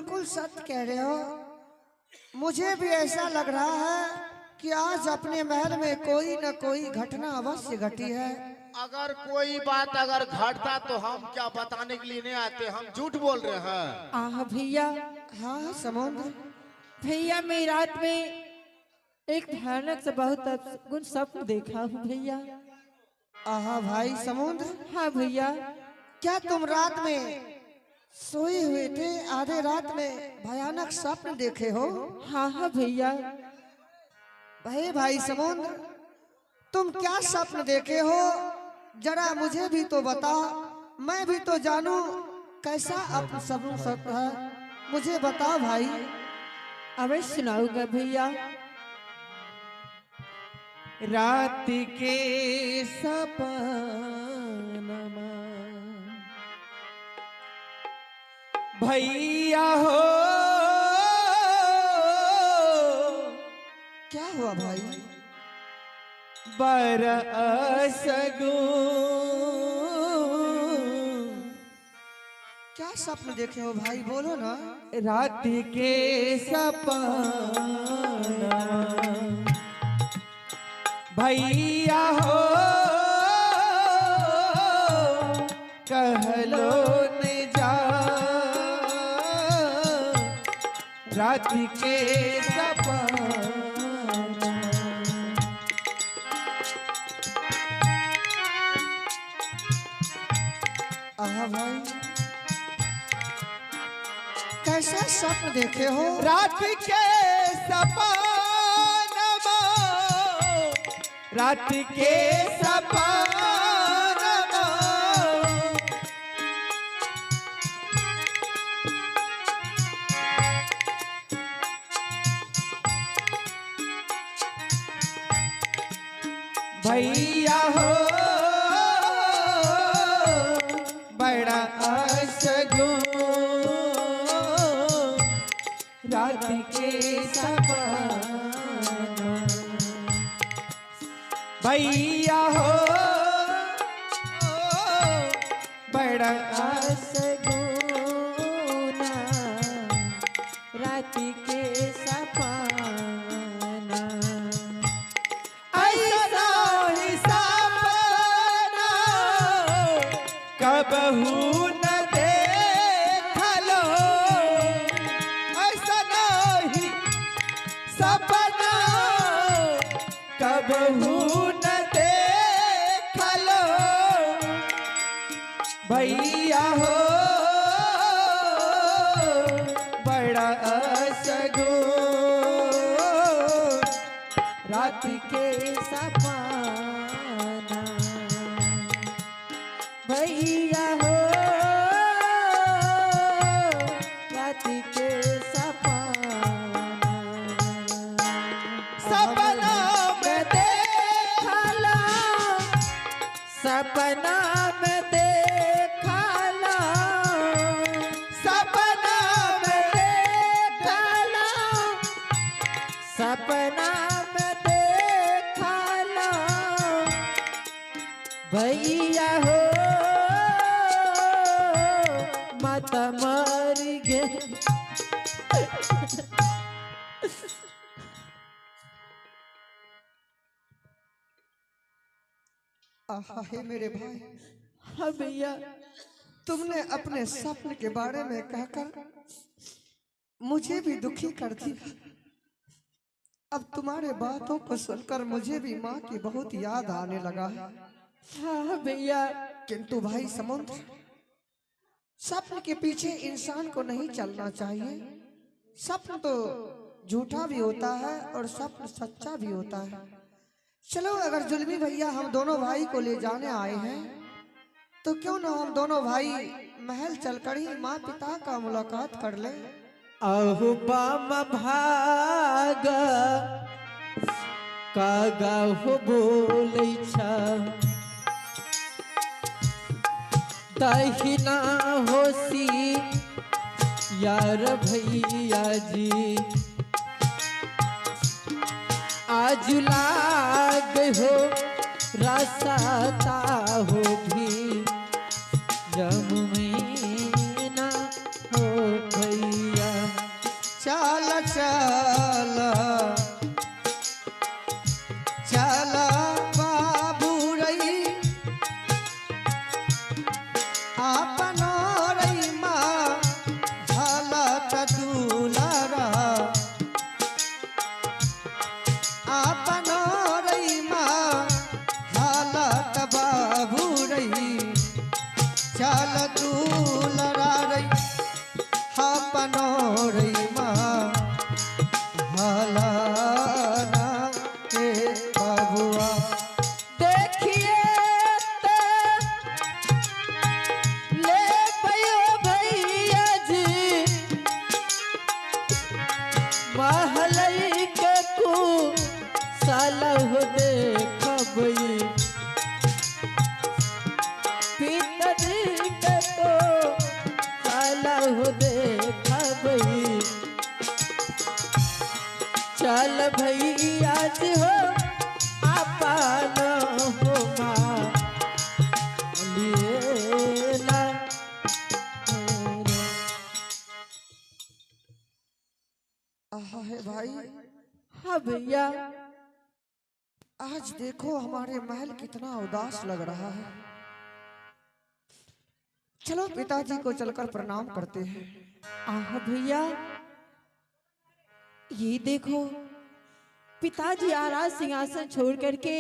बिल्कुल सत्य कह रहे हो। मुझे भी ऐसा लग रहा है कि आज अपने महल में कोई न कोई घटना अवश्य घटी है। अगर कोई बात अगर घटता तो हम क्या बताने के लिए नहीं आते, हम झूठ बोल रहे हैं। आह भैया, हाँ समुद्र भैया मैं रात में एक भयानक से बहुत अपशगुन स्वप्न देखा हूँ भैया। आहा भाई समुद्र, हाँ भैया। क्या तुम रात में सोए हुए थे? आधे रात में भयानक स्वप्न देखे हो? हाँ हाँ भैया। भाई समुद्र, तुम क्या स्वप्न देखे हो? जरा मुझे भी तो बता, मैं भी तो जानूं कैसा स्वप्न है। मुझे बताओ भाई। अवश्य सुनाऊंगा भैया। रात के सपनमा भैया हो, क्या हुआ भाई? बरसगुन। क्या स्वप्न देखे हो भाई, बोलो ना। रात के सपना भैया हो, कहलो ने जा। रात के सपना आहा भाई, कैसा स्वप्न देखे हो? रात के सपना, रात के सपना भैया हो, बड़ा असगुन। रात के सपना भैया हो, बड़ा असगुन। रात के सपना ऐसा ही सपना कबहू न देखलो। ऐसा नहीं सपना कबहू न देखलो भैया हो, बड़ा असगुन। रात के सपना भैया हो, रात के सपना। सपना में देखला, सपना में देखला, सपना में देखला, सपना में देखला भैया हो, मत मर गए। आहा हे मेरे भाई, हाँ भैया। तुमने अपने स्वप्न के बारे में कहकर मुझे भी दुखी कर दिया। अब तुम्हारे बातों को सुनकर मुझे भी माँ की बहुत याद आने लगा। हाँ भैया। किंतु भाई समुद्र, स्वप्न के पीछे इंसान को नहीं चलना चाहिए। स्वप्न तो झूठा भी होता है और स्वप्न सच्चा भी होता है। चलो, अगर जुल्मी भैया हम दोनों भाई को ले जाने आए हैं तो क्यों ना हम दोनों भाई महल चलकर ही माँ पिता का मुलाकात कर ले। अहो बाम भाग कागा हो बोलै छ, दहिना होसी यार भैया जी। आज लाग हो रसाता हो भी जम में ना हो भैया। हो देखा भई, चल भई आज हो आपन हो मालिएला। आहा है भाई, हाँ भैया, आज देखो हमारे महल कितना उदास लग रहा है। चलो पिताजी को चलकर प्रणाम करते हैं। आहा भैया, ये देखो पिताजी आराज सिंहासन छोड़ करके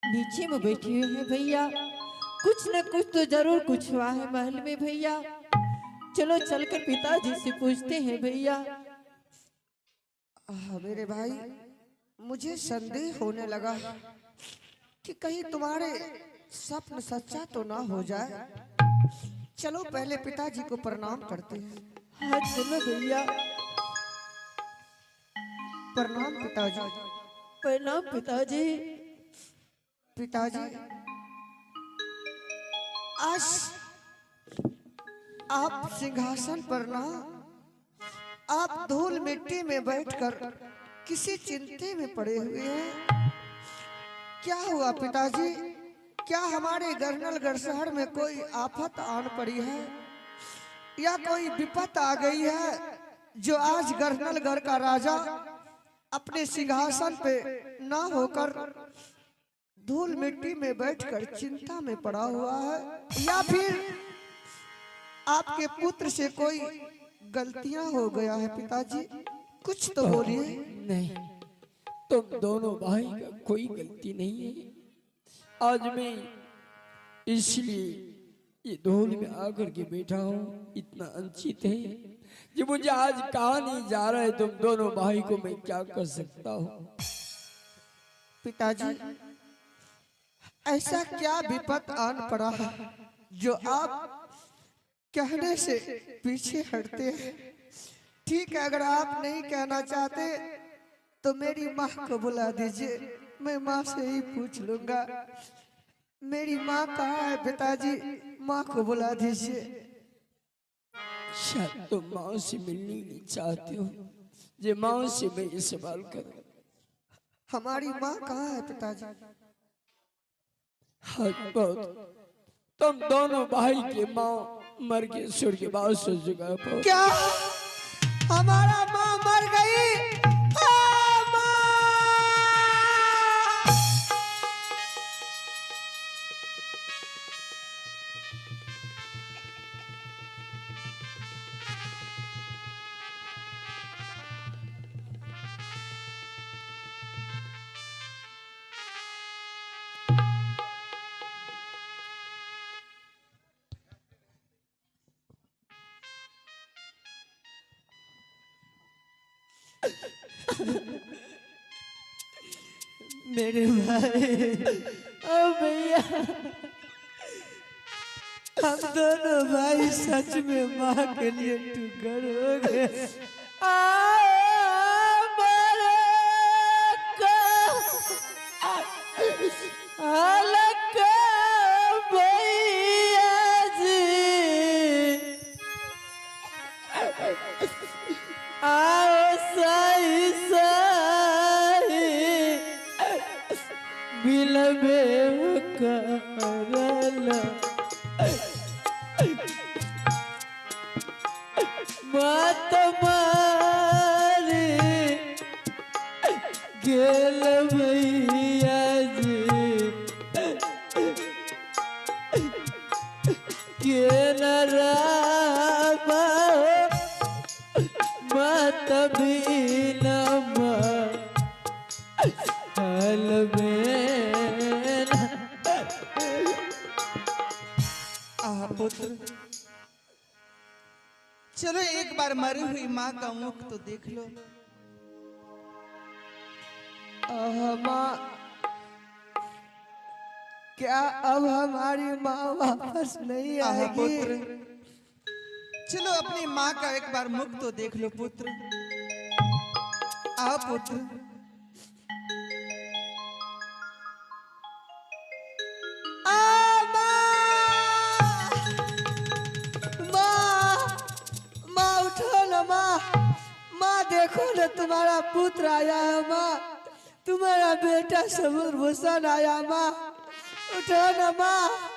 नीचे में बैठे हुए हैं भैया। कुछ न कुछ तो जरूर कुछ हुआ है महल में भैया। चलो चलकर पिताजी से पूछते हैं भैया। मेरे भाई, मुझे संदेह होने लगा कि कहीं तुम्हारे स्वप्न सच्चा तो ना हो जाए। चलो पहले पिताजी को प्रणाम करते हैं। हाँ चलो भैया। प्रणाम पिताजी। प्रणाम पिताजी। पिताजी, आज आप सिंहासन पर ना, आप धूल मिट्टी में बैठकर किसी चिंता में पड़े हुए हैं। क्या हुआ पिताजी? क्या हमारे गर्नलगढ़ शहर में कोई आफत आन पड़ी है या कोई विपत आ गई है जो आज गर्नलगढ़ का राजा अपने सिंहासन पे ना होकर धूल मिट्टी में बैठकर चिंता में पड़ा हुआ है, या फिर आपके पुत्र से कोई गलतियां हो गया है? पिताजी कुछ तो बोलिए। नहीं, तुम दोनों भाई का कोई गलती नहीं है। आज मैं इसलिए ये धूल में आकर के बैठा हूँ, इतना अंचित है कि मुझे आज कहा नहीं जा रहा है। तुम दोनों भाई को मैं क्या कर सकता हूँ? पिताजी, ऐसा क्या विपत आन पड़ा है जो आप कहने से पीछे हटते हैं? ठीक है, अगर आप नहीं कहना चाहते तो मेरी माँ को बुला दीजिए, मैं माँ से ही पूछ लूंगा। मेरी माँ कहाँ है पिताजी? माँ को बुला दीजिए। शायद तुम माँ से मिलने नहीं चाहते हो, जे माँ से मैं ये सवाल करूँ। हमारी माँ कहाँ है पिताजी? तुम दोनों भाई के माँ मर के स्वर्गवास हो जगह पर। क्या हमारा माँ मर गई? हाँ, माँ! मेरे भाई, ओ भैया, हम दोनों भाई सच में माँ के लिए टुकड़ हो गए। मत मारे गेल भैया जी के नाराबा मत बिना हल में पुत्र, चलो एक बार मरी हुई माँ का मुख तो देख लो। माँ, क्या अब हमारी माँ वापस नहीं आएगी? पुत्र, चलो अपनी माँ का एक बार मुख तो देख लो पुत्र। पुत्र, देखो ना तुम्हारा पुत्र आया है माँ, तुम्हारा बेटा समुद्र भूषण आया माँ, उठो ना माँ।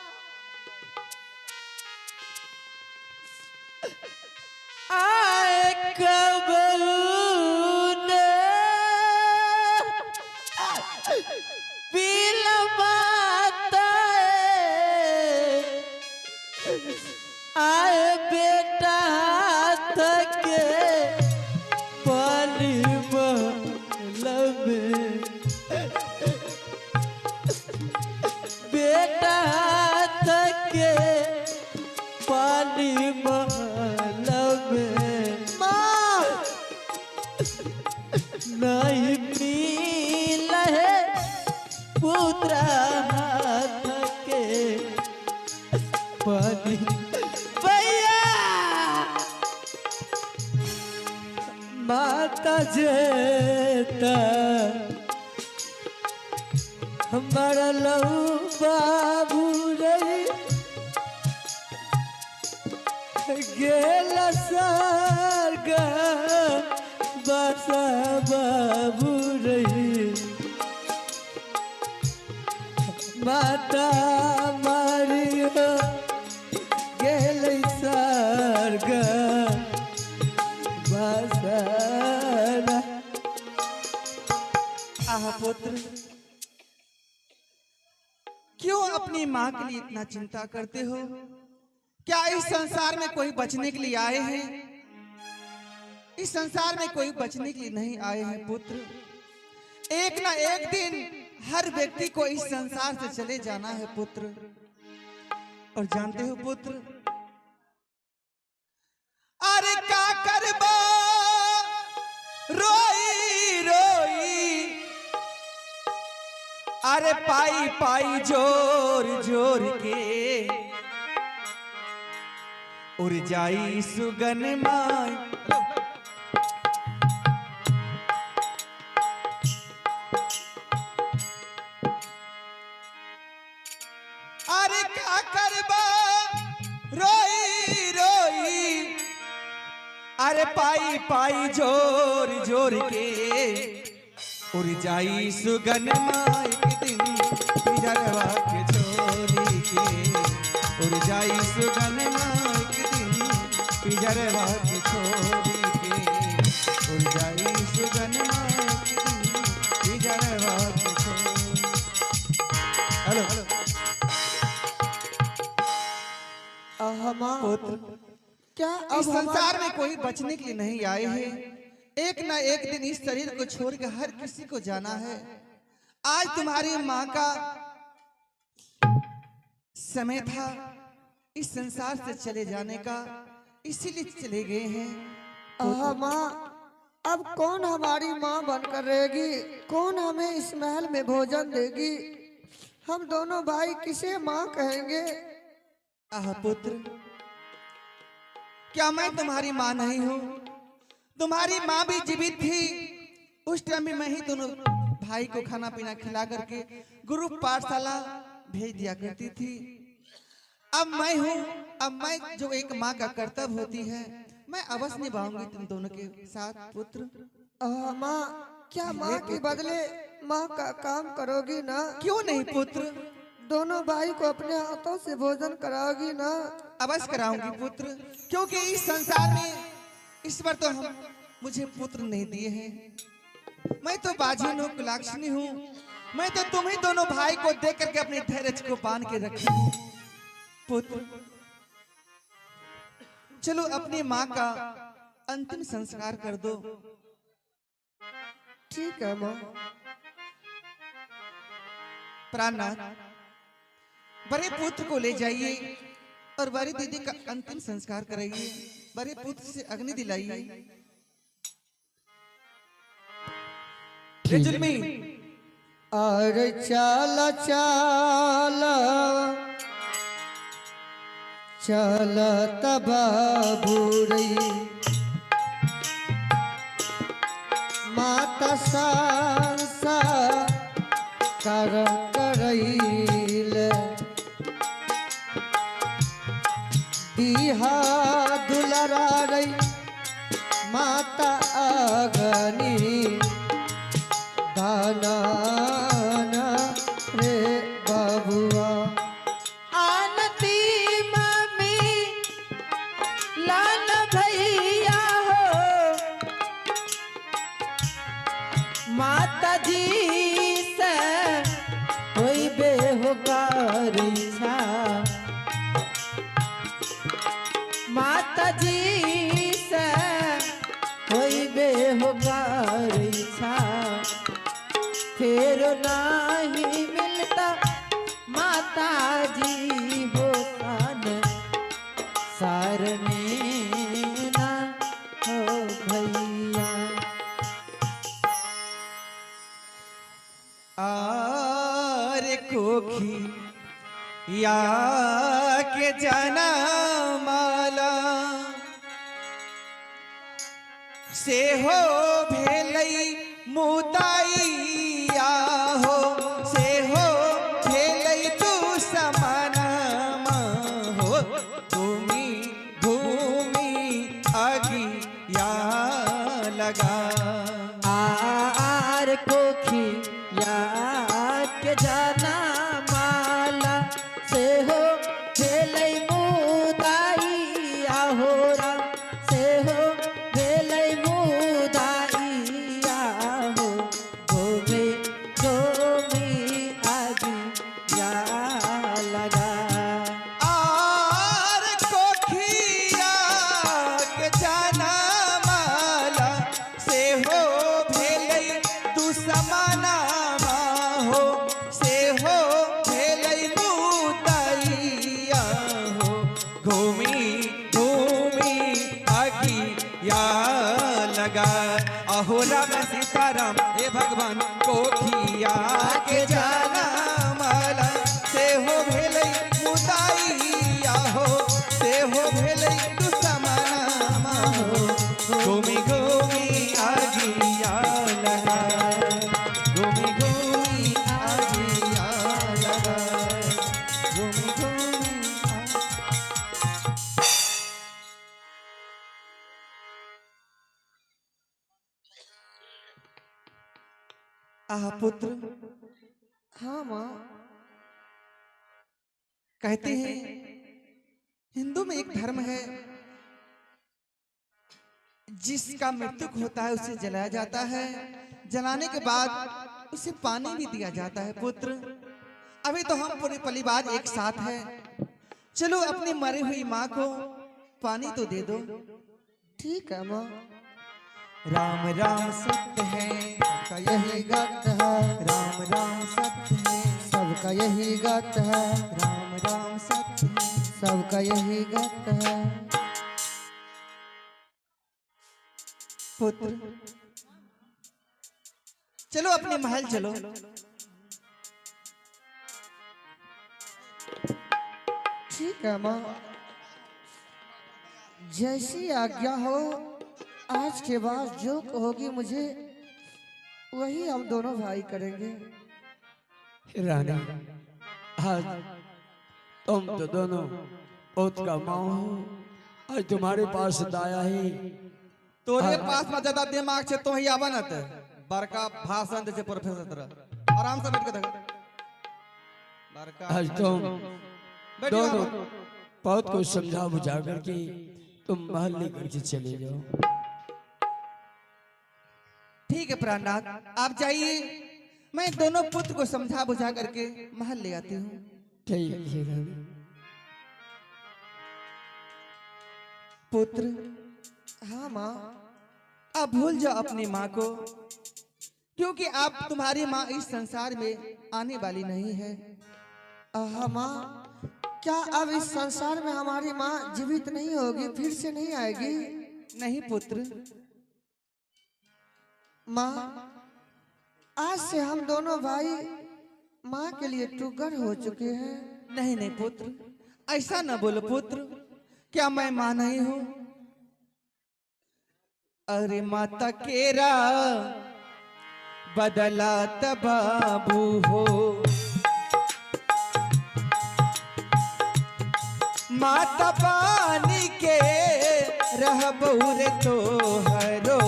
आए कबूने बिलमाता आए बेटा थके परिमल में, बेटा थके परिमल में माँ नहीं मिल है पुत्र थके पानी भैया। माता जेता हमारा लहू बाबू रही गेला सरगा बसा बाबू रही। माता मारियो गेल सरगा बसा। आह पुत्र, क्यों अपनी माँ के लिए इतना चिंता करते हो? क्या इस संसार में कोई बचने के लिए आए हैं? इस संसार में कोई बचने के लिए नहीं आए हैं पुत्र। एक ना एक दिन हर व्यक्ति को इस संसार से चले जाना है पुत्र। और जानते हो पुत्र, अरे क्या करबो रोई रोई, अरे पाई पाई जोर जोर के उड़ जाई सुगन माय। अरे क्या करबा रोई रोई, अरे पाई पाई जोर जोर के उड़ जाई सुगन माय। दिन पिजरवा के छोरी के उड़ जाई सुगन माय। दिन पिजरवा के छोरी के उड़ जाई सुगन माय। दिन पिजरवा के छोरी। हेलो पुत्र, क्या इस अब संसार में कोई बचने के लिए नहीं आए हैं। एक ना एक दिन इस शरीर को छोड़कर हर किसी को जाना है। आज तुम्हारी माँ का समय था इस संसार से चले जाने का, इसीलिए चले गए हैं। माँ, अब कौन हमारी माँ बनकर रहेगी? कौन हमें इस महल में भोजन देगी? हम दोनों भाई किसे माँ कहेंगे? आह पुत्र, क्या मैं तुम्हारी माँ नहीं हूँ? तुम्हारी माँ भी जीवित थी, उस टाइम भी मैं ही दोनों भाई को खाना पीना खिला करके गुरु पाठशाला भेज दिया करती थी। अब मैं हूँ, अब मैं जो एक माँ का कर्तव्य होती है मैं अवश्य निभाऊंगी तुम दोनों के साथ पुत्र। माँ, क्या माँ के बदले माँ का काम करोगी ना? क्यों नहीं पुत्र, दोनों भाई को अपने हाथों से भोजन कराओगी ना? अवश्य कराऊंगी पुत्र, क्योंकि इस संसार में इस बार तो हम मुझे पुत्र नहीं दिए हैं। मैं तो बाजीन हूँ, कुलाक्षणी हूँ। मैं तो तुम ही दोनों भाई को देख करके अपने धैर्य को बांध के रखी हूँ पुत्र। चलो अपनी माँ का अंतिम संस्कार कर दो। ठीक है माँ। प्राणनाथ, बड़े पुत्र को ले जाइए और बड़ी दीदी का अंतिम संस्कार कराइए। बड़े पुत्र से अग्नि दिलाइए। जुल्मी और चाला चाला चला तबाबूरी, माता सांसा कर करैल, दीहा दुलरा रही माता अगनी दाना रे बबुआ। आनती मम्मी लाल भैया हो, माता जी से कोई बेहोकार इच्छा, माता जी से कोई बेहोकार इच्छा, फिर नहीं मिलता माता जी हो सन सारने ना हो भैया। आरे कोखी या के जना माला से हो भेलई मुदाइया हो, से हो भेलई तू समानमा हो, भूमि भूमि आगिया लगा। आर कोखी या के जाना माला से हो भेलई मुदाइया हो राम, से हो भेलई मुदाइया हो, गोमे गोमी आगी या लगा। आर कोखिया के जाना माला से हो भेलई तू समाना हो, से हो भेलई मुदाइया हो, घूमी घूमी आगिया लगा। अहो राम सीताराम हे भगवान कोखिया के जाना माला से हो भेलई मुदाइया हो, से हो भेलई तू समाना हो, घूमी घूमी आगिया लगा, घूमी घूमी आगिया लगा, घूमी घूमी आहा पुत्र, हाँ माँ। कहते हैं हिंदू में एक धर्म है, जिसका मृत्यु होता है उसे जलाया जाता है, जलाने के बाद उसे पानी भी दिया जाता है। पुत्र, अभी तो हम पूरे परिवार एक साथ है, चलो अपनी मरी हुई माँ को पानी तो दे दो। ठीक है माँ। राम राम सत्य है, सबका यही गत है, राम राम सत्य है, सबका यही गत है, राम राम सत्य है। सबका यही गत है। पुत्र, चलो अपने महल चलो। ठीक है माँ, जैसी आज्ञा हो। आज के बाद जो कहोगी मुझे वही हम दोनों भाई करेंगे। रानी, आज तुम तो दोनों ओत का माँ हो, आज तुम्हारे पास दाया ही तोरे पास में ज्यादा दिमाग से तो ही आवा न ते बड़का भाषण दे प्रोफेसर तरह आराम से बैठ के देख बड़का आज तुम बैठ दोनों जाओ। बहुत कुछ समझा बुझा करके तुम महल लेकर के चले जाओ। ठीक है प्राणनाथ, आप जाइए, मैं दोनों पुत्र को समझा बुझा करके महल ले आती हूँ। ठीक है रानी। पुत्र, हाँ माँ। आप भूल जाओ अपनी माँ को, क्योंकि आप तुम्हारी माँ इस संसार में आने वाली नहीं है। हाँ माँ, क्या अब इस संसार में हमारी माँ जीवित नहीं होगी, फिर से नहीं आएगी? नहीं पुत्र, माँ, आज से हम दोनों भाई माँ के लिए टुकड़ हो चुके हैं। नहीं नहीं पुत्र, ऐसा न बोलो पुत्र, क्या मैं माँ नहीं हूँ? अरे माता केरा बदला बाबू हो, माता पानी के रहबहु रे तोहरो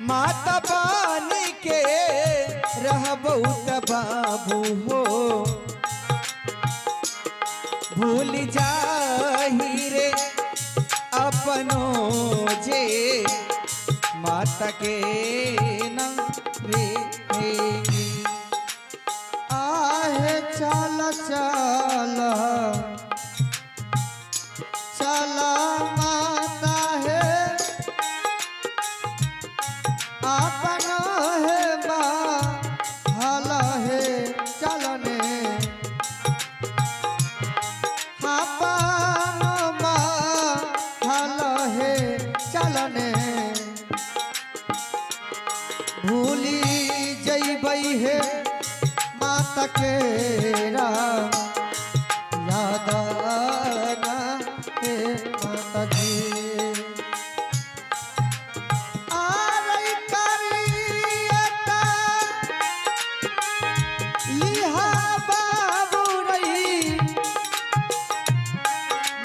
माता बन के रहबहु त बाबू हो भूल जाही रे अपनों जे माता के न रे आहे चल चल चला माता है अपना है माँ हल है चलने अपना माँ हल है चलने भूली जइबई है माता के याद आना है माता जी आरई करियता लिहा बाबू रही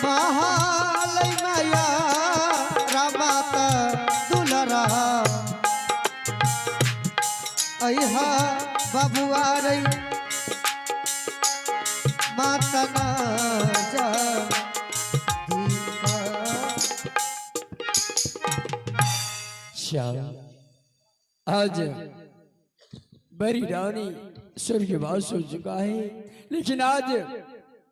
महालय माया रामाता दुलरा अहा बबुआ रही माता ना जा श्याम आज बड़ी रानी स्वर्गवास हो चुका है, लेकिन आज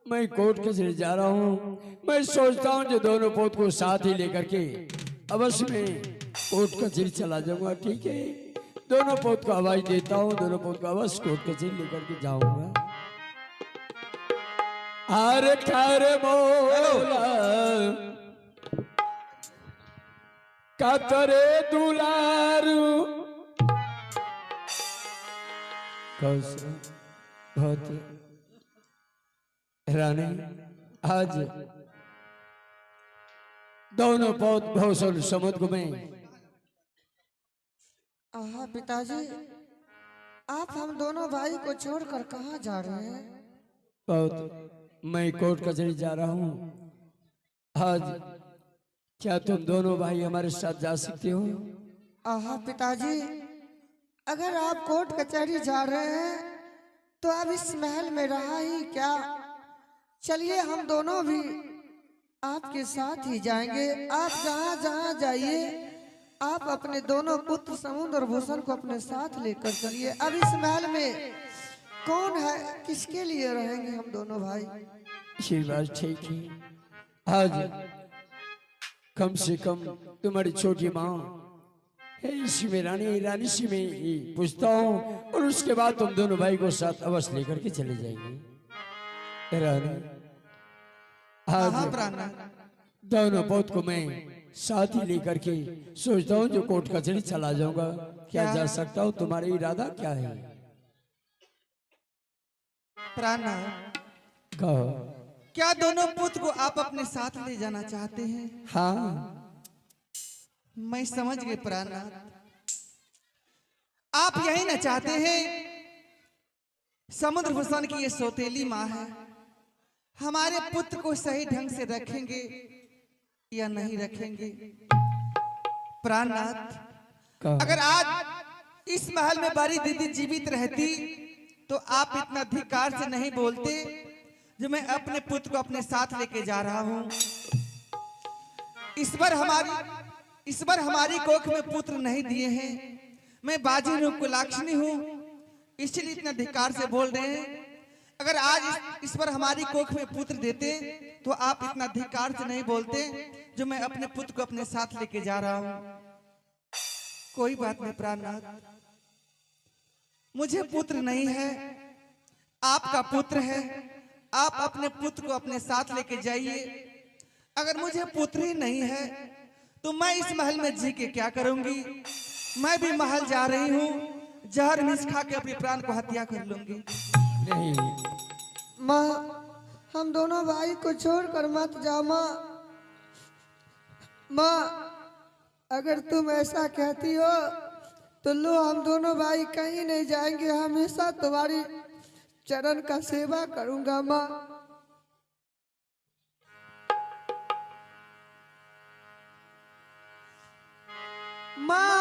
मैं कोर्ट कचहरी जा रहा हूँ। मैं सोचता हूँ जो दोनों पोत को साथ ही लेकर के अवश्य में कोर्ट कचहरी चला जाऊंगा। ठीक है, दोनों पोत को आवाज देता हूँ, दोनों पोत को अवश्य कोर्ट कचहरी लेकर के जाऊंगा। अरे खारे मोला कातरे दुलारू कौशल बहुत रानी आज दोनों पौध घोषल समुद्र में। आहा पिताजी, आप हम दोनों भाई को छोड़कर कहाँ जा रहे हैं? बहुत मैं कोर्ट कचहरी जा रहा हूँ। आज क्या तुम दोनों भाई हमारे साथ जा सकते हो? आहा पिताजी, अगर आप कोर्ट कचहरी जा रहे हैं तो अब इस महल में रहा ही क्या, चलिए हम दोनों भी आपके साथ ही जाएंगे। आप जहाँ जहाँ जाइए आप अपने दोनों पुत्र समुद्र और भूषण को अपने साथ लेकर चलिए। अब इस महल में कौन है, किसके लिए रहेंगे हम दोनों भाई? ये बात ठीक है। आज कम से कम तुम्हारी छोटी माँ है इसी में रानी सी में पूछता हूँ, और उसके बाद तुम दोनों भाई को साथ अवश्य लेकर के चले जाएंगे। रानी आज दोनों पौध को मैं साथ ही लेकर के सोचता हूँ जो कोर्ट कचहरी चला जाऊंगा। क्या जा सकता हूँ? तुम्हारा इरादा क्या है? कहो। क्या दोनों पुत्र को आप अपने साथ ले जाना चाहते हैं? हाँ, मैं समझ गए प्राणनाथ, आप यही ना चाहते हैं समुद्र भूषण की ये सौतेली माँ है, हमारे पुत्र को सही ढंग से रखेंगे या नहीं रखेंगे? प्राणनाथ, अगर आज इस महल में बारी दीदी जीवित रहती तो आप इतना धिक्कार से नहीं बोलते जो मैं अपने पुत्र को अपने साथ लेके जा रहा हूं। इस बार हमारी कोख में पुत्र नहीं दिए हैं, मैं बाजी हूं, कुलाक्षणी हूं, इसलिए इतना धिक्कार से बोल रहे हैं। अगर आज इस बार हमारी कोख में पुत्र देते तो आप इतना धिक्कार से नहीं बोलते जो मैं अपने पुत्र को अपने साथ लेके जा रहा हूं। कोई बात नहीं प्राणनाथ, मुझे पुत्र नहीं है, आपका पुत्र है, आप अपने पुत्र को अपने साथ लेके जाइए। अगर मुझे पुत्र ही नहीं है तो मैं इस महल में जी के क्या करूंगी? मैं भी महल जा रही हूँ, जहर मिस खा के अपने प्राण को हत्या कर लूंगी। नहीं माँ, हम दोनों भाई को छोड़कर मत जाओ माँ। माँ, अगर तुम ऐसा कहती हो तो लो, हम दोनों भाई कहीं नहीं जाएंगे, हमेशा तुम्हारी चरण का सेवा करूंगा माँ। माँ